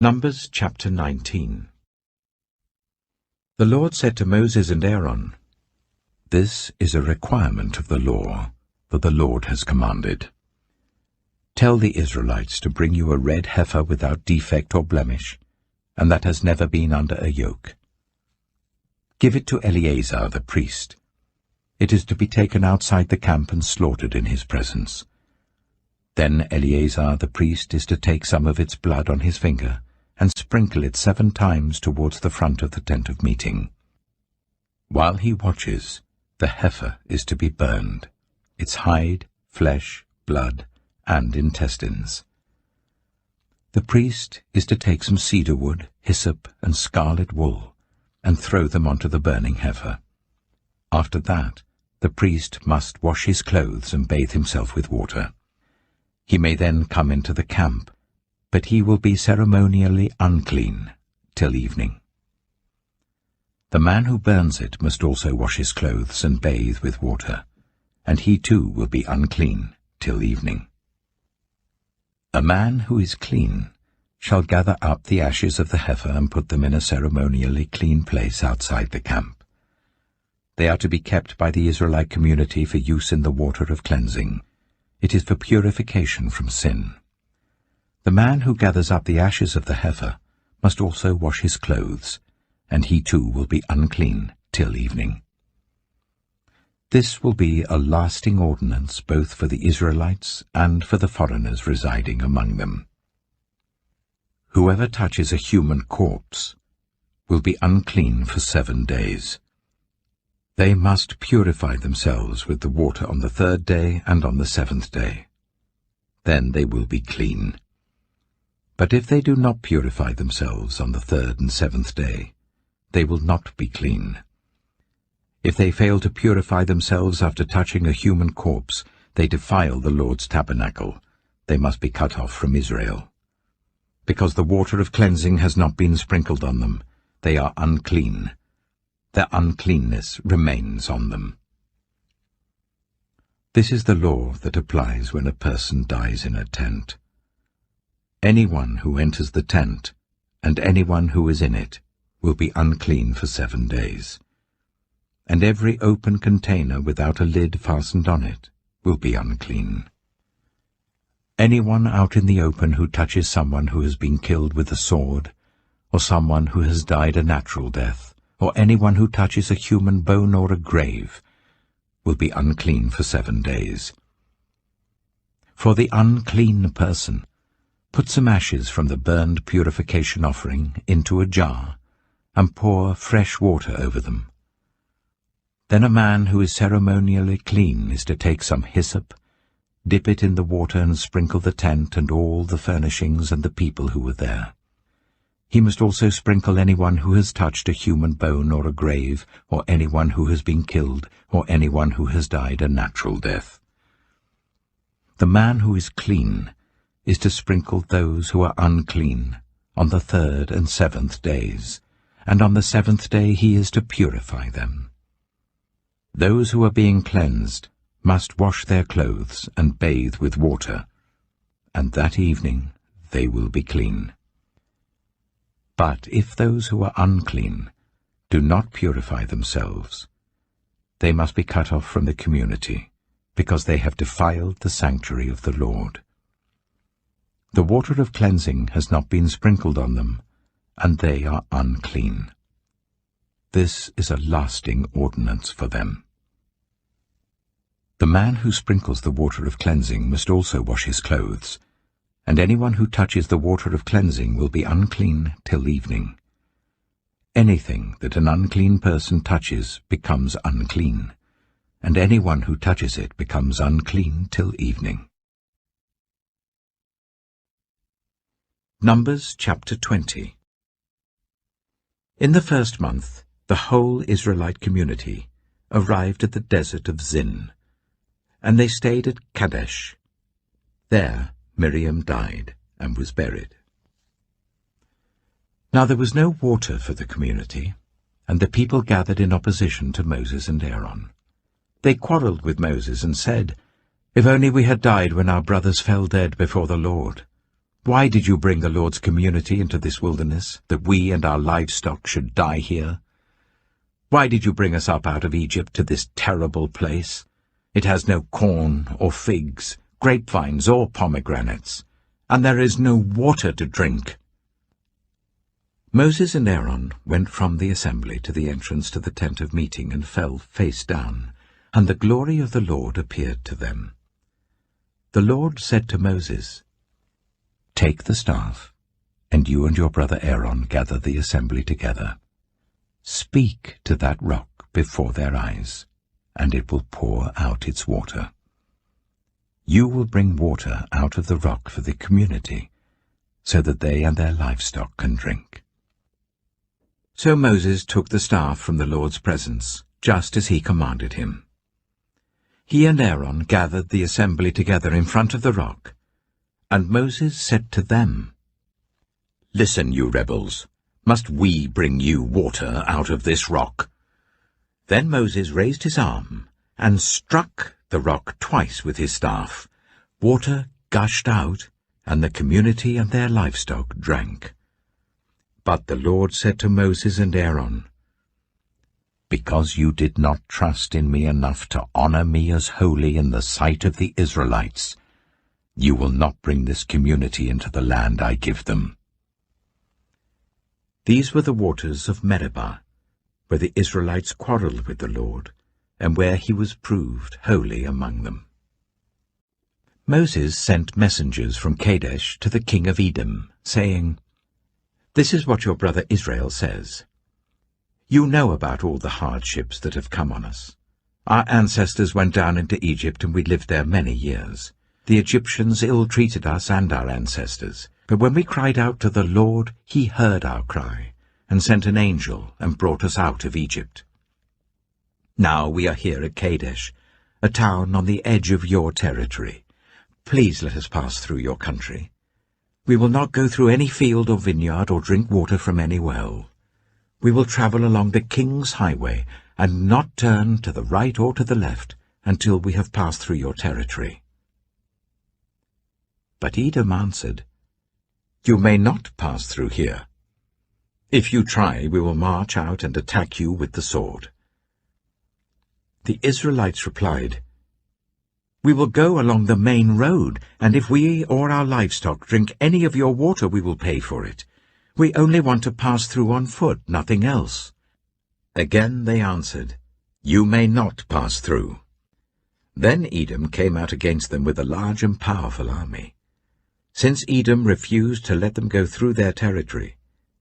Numbers chapter 19. The Lord said to Moses and Aaron, "This is a requirement of the law that the Lord has commanded. Tell the Israelites to bring you a red heifer without defect or blemish, and that has never been under a yoke. Give it to Eleazar the priest. It is to be taken outside the camp and slaughtered in his presence. Then Eleazar the priest is to take some of its blood on his finger and sprinkle it 7 times towards the front of the tent of meeting. While he watches, the heifer is to be burned, its hide, flesh, blood, and intestines. The priest is to take some cedar wood, hyssop, and scarlet wool, and throw them onto the burning heifer. After that, the priest must wash his clothes and bathe himself with water. He may then come into the camp, but he will be ceremonially unclean till evening. The man who burns it must also wash his clothes and bathe with water, and he too will be unclean till evening. A man who is clean shall gather up the ashes of the heifer and put them in a ceremonially clean place outside the camp. They are to be kept by the Israelite community for use in the water of cleansing. It is for purification from sin. The man who gathers up the ashes of the heifer must also wash his clothes, and he too will be unclean till evening. This will be a lasting ordinance both for the Israelites and for the foreigners residing among them. Whoever touches a human corpse will be unclean for 7 days. They must purify themselves with the water on the 3rd day and on the 7th day. Then they will be clean. But if they do not purify themselves on the 3rd and 7th day, they will not be clean. If they fail to purify themselves after touching a human corpse, they defile the Lord's tabernacle. They must be cut off from Israel. Because the water of cleansing has not been sprinkled on them, they are unclean. Their uncleanness remains on them. This is the law that applies when a person dies in a tent. Anyone who enters the tent, and anyone who is in it, will be unclean for 7 days. And every open container without a lid fastened on it will be unclean. Anyone out in the open who touches someone who has been killed with a sword, or someone who has died a natural death, or anyone who touches a human bone or a grave, will be unclean for 7 days. For the unclean person, put some ashes from the burned purification offering into a jar, and pour fresh water over them. Then a man who is ceremonially clean is to take some hyssop, dip it in the water and sprinkle the tent and all the furnishings and the people who were there. He must also sprinkle anyone who has touched a human bone or a grave, or anyone who has been killed, or anyone who has died a natural death. The man who is clean is to sprinkle those who are unclean on the 3rd and 7th days, and on the 7th day he is to purify them. Those who are being cleansed must wash their clothes and bathe with water, and that evening they will be clean. But if those who are unclean do not purify themselves, they must be cut off from the community, because they have defiled the sanctuary of the Lord. The water of cleansing has not been sprinkled on them, and they are unclean. This is a lasting ordinance for them. The man who sprinkles the water of cleansing must also wash his clothes, and anyone who touches the water of cleansing will be unclean till evening. Anything that an unclean person touches becomes unclean, and anyone who touches it becomes unclean till evening. Numbers chapter 20. In the 1st month, the whole Israelite community arrived at the desert of Zin, and they stayed at Kadesh. There Miriam died and was buried. Now there was no water for the community, and the people gathered in opposition to Moses and Aaron. They quarreled with Moses and said, "If only we had died when our brothers fell dead before the Lord. Why did you bring the Lord's community into this wilderness, that we and our livestock should die here? Why did you bring us up out of Egypt to this terrible place? It has no corn or figs, grapevines or pomegranates, and there is no water to drink." Moses and Aaron went from the assembly to the entrance to the tent of meeting and fell face down, and the glory of the Lord appeared to them. The Lord said to Moses, "Take the staff, and you and your brother Aaron gather the assembly together. Speak to that rock before their eyes, and it will pour out its water. You will bring water out of the rock for the community, so that they and their livestock can drink." So Moses took the staff from the Lord's presence, just as he commanded him. He and Aaron gathered the assembly together in front of the rock, and Moses said to them, "Listen, you rebels, must we bring you water out of this rock?" Then Moses raised his arm and struck the rock twice with his staff. Water gushed out, and the community and their livestock drank. But the Lord said to Moses and Aaron, "Because you did not trust in me enough to honor me as holy in the sight of the Israelites, you will not bring this community into the land I give them." These were the waters of Meribah, where the Israelites quarreled with the Lord, and where he was proved holy among them. Moses sent messengers from Kadesh to the king of Edom, saying, "This is what your brother Israel says. You know about all the hardships that have come on us. Our ancestors went down into Egypt, and we lived there many years. The Egyptians ill-treated us and our ancestors, but when we cried out to the Lord, he heard our cry, and sent an angel and brought us out of Egypt. Now we are here at Kadesh, a town on the edge of your territory. Please let us pass through your country. We will not go through any field or vineyard or drink water from any well. We will travel along the king's highway and not turn to the right or to the left until we have passed through your territory." But Edom answered, "You may not pass through here. If you try, we will march out and attack you with the sword." The Israelites replied, "We will go along the main road, and if we or our livestock drink any of your water, we will pay for it. We only want to pass through on foot, nothing else." Again they answered, "You may not pass through." Then Edom came out against them with a large and powerful army. Since Edom refused to let them go through their territory,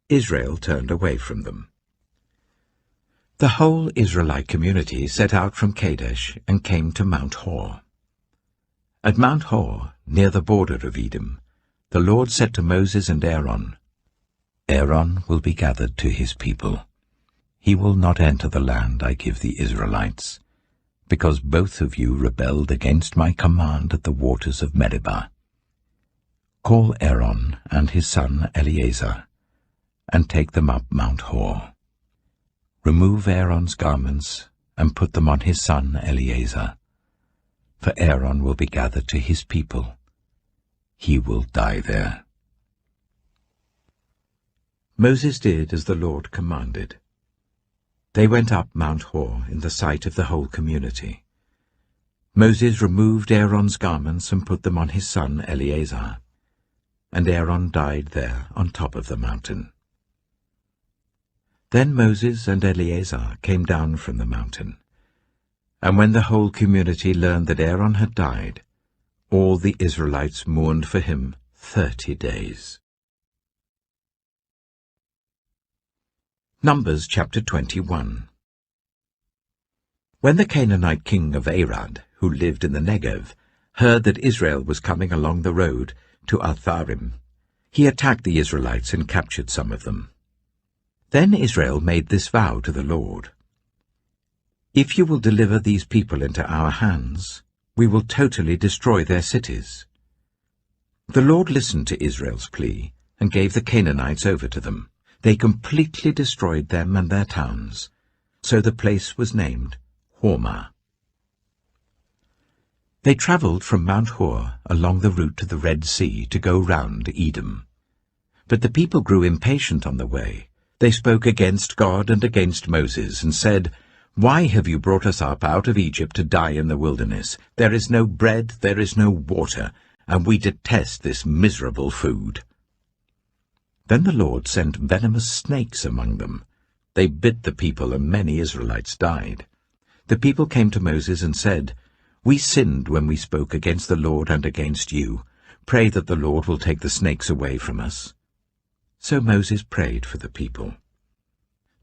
Israel turned away from them. The whole Israelite community set out from Kadesh and came to Mount Hor. At Mount Hor, near the border of Edom, the Lord said to Moses and Aaron, "Aaron will be gathered to his people. He will not enter the land I give the Israelites, because both of you rebelled against my command at the waters of Meribah. Call Aaron and his son Eleazar, and take them up Mount Hor. Remove Aaron's garments and put them on his son Eleazar, for Aaron will be gathered to his people. He will die there." Moses did as the Lord commanded. They went up Mount Hor in the sight of the whole community. Moses removed Aaron's garments and put them on his son Eleazar, and Aaron died there on top of the mountain. Then Moses and Eleazar came down from the mountain, and when the whole community learned that Aaron had died, all the Israelites mourned for him 30 days. Numbers chapter 21. When the Canaanite king of Arad, who lived in the Negev, heard that Israel was coming along the road to Atharim, he attacked the Israelites and captured some of them. Then Israel made this vow to the Lord: "If you will deliver these people into our hands, we will totally destroy their cities." The Lord listened to Israel's plea and gave the Canaanites over to them. They completely destroyed them and their towns, so the place was named Hormah. They travelled from Mount Hor along the route to the Red Sea to go round Edom. But the people grew impatient on the way. They spoke against God and against Moses, and said, "Why have you brought us up out of Egypt to die in the wilderness? There is no bread, there is no water, and we detest this miserable food." Then the Lord sent venomous snakes among them. They bit the people, and many Israelites died. The people came to Moses and said, "We sinned when we spoke against the Lord and against you. Pray that the Lord will take the snakes away from us." So Moses prayed for the people.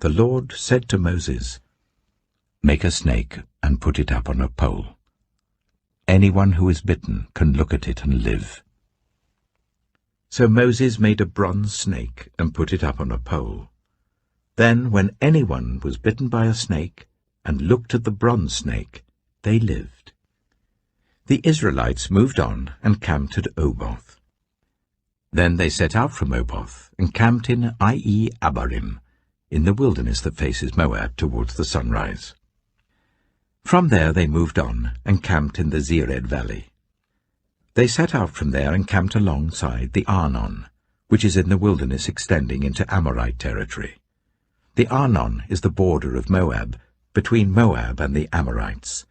The Lord said to Moses, "Make a snake and put it up on a pole. Anyone who is bitten can look at it and live." So Moses made a bronze snake and put it up on a pole. Then when anyone was bitten by a snake and looked at the bronze snake, they lived. The Israelites moved on and camped at Oboth. Then they set out from Oboth and camped in Abarim, in the wilderness that faces Moab towards the sunrise. From there they moved on and camped in the Zered valley. They set out from there and camped alongside the Arnon, which is in the wilderness extending into Amorite territory. The Arnon is the border of Moab, between Moab and the Amorites.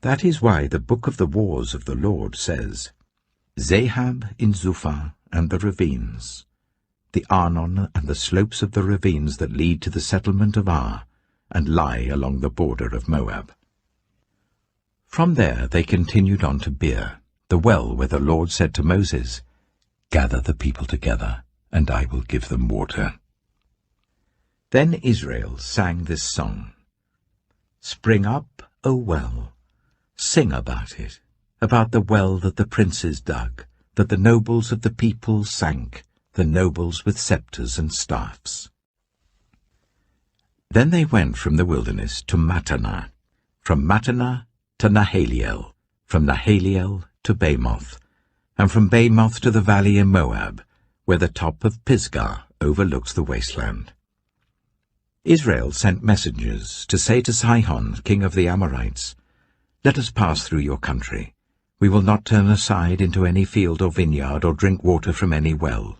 That is why the book of the wars of the Lord says, "Zahab in Zuphah and the ravines, the Arnon and the slopes of the ravines that lead to the settlement of Ar, and lie along the border of Moab." From there they continued on to Beer, the well where the Lord said to Moses, "Gather the people together, and I will give them water." Then Israel sang this song, "Spring up, O well, sing about it, about the well that the princes dug, that the nobles of the people sank, the nobles with scepters and staffs." Then they went from the wilderness to Mattanah, from Mattanah to Nahaliel, from Nahaliel to Bamoth, and from Bamoth to the valley in Moab, where the top of Pisgah overlooks the wasteland. Israel sent messengers to say to Sihon, king of the Amorites, "Let us pass through your country. We will not turn aside into any field or vineyard or drink water from any well.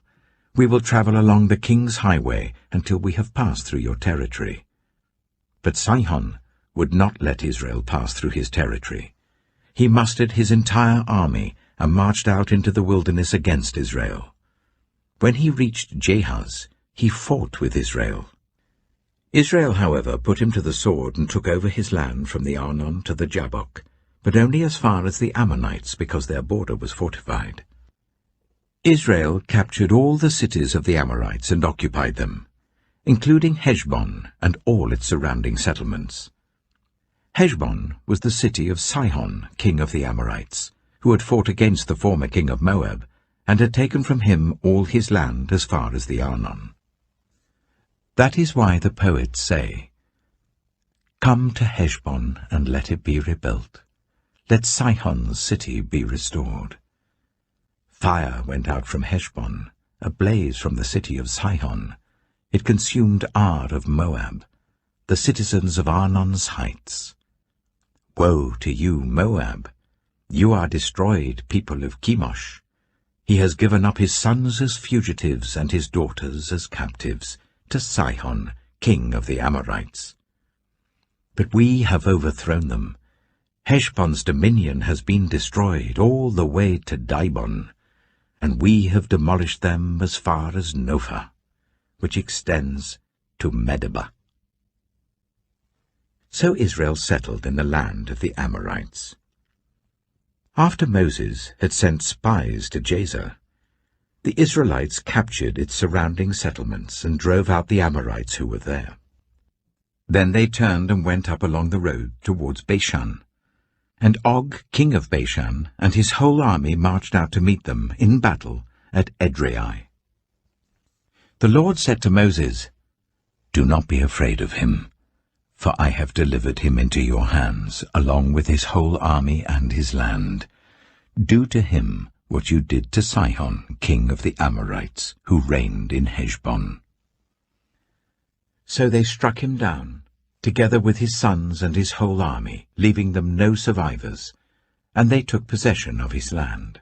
We will travel along the king's highway until we have passed through your territory." But Sihon would not let Israel pass through his territory. He mustered his entire army and marched out into the wilderness against Israel. When he reached Jahaz, he fought with Israel. Israel, however, put him to the sword and took over his land from the Arnon to the Jabbok, but only as far as the Ammonites, because their border was fortified. Israel captured all the cities of the Amorites and occupied them, including Heshbon and all its surrounding settlements. Heshbon was the city of Sihon, king of the Amorites, who had fought against the former king of Moab, and had taken from him all his land as far as the Arnon. That is why the poets say, "Come to Heshbon and let it be rebuilt. Let Sihon's city be restored." Fire went out from Heshbon, a blaze from the city of Sihon. It consumed Ar of Moab, the citizens of Arnon's heights. Woe to you, Moab! You are destroyed, people of Chemosh. He has given up his sons as fugitives and his daughters as captives to Sihon, king of the Amorites. But we have overthrown them. Heshbon's dominion has been destroyed all the way to Dibon, and we have demolished them as far as Nophah, which extends to Medeba. So Israel settled in the land of the Amorites. After Moses had sent spies to Jazer, the Israelites captured its surrounding settlements and drove out the Amorites who were there. Then they turned and went up along the road towards Bashan, and Og, king of Bashan, and his whole army marched out to meet them in battle at Edrei. The Lord said to Moses, "Do not be afraid of him, for I have delivered him into your hands, along with his whole army and his land. Do to him what you did to Sihon, king of the Amorites, who reigned in Heshbon." So they struck him down, together with his sons and his whole army, leaving them no survivors, and they took possession of his land.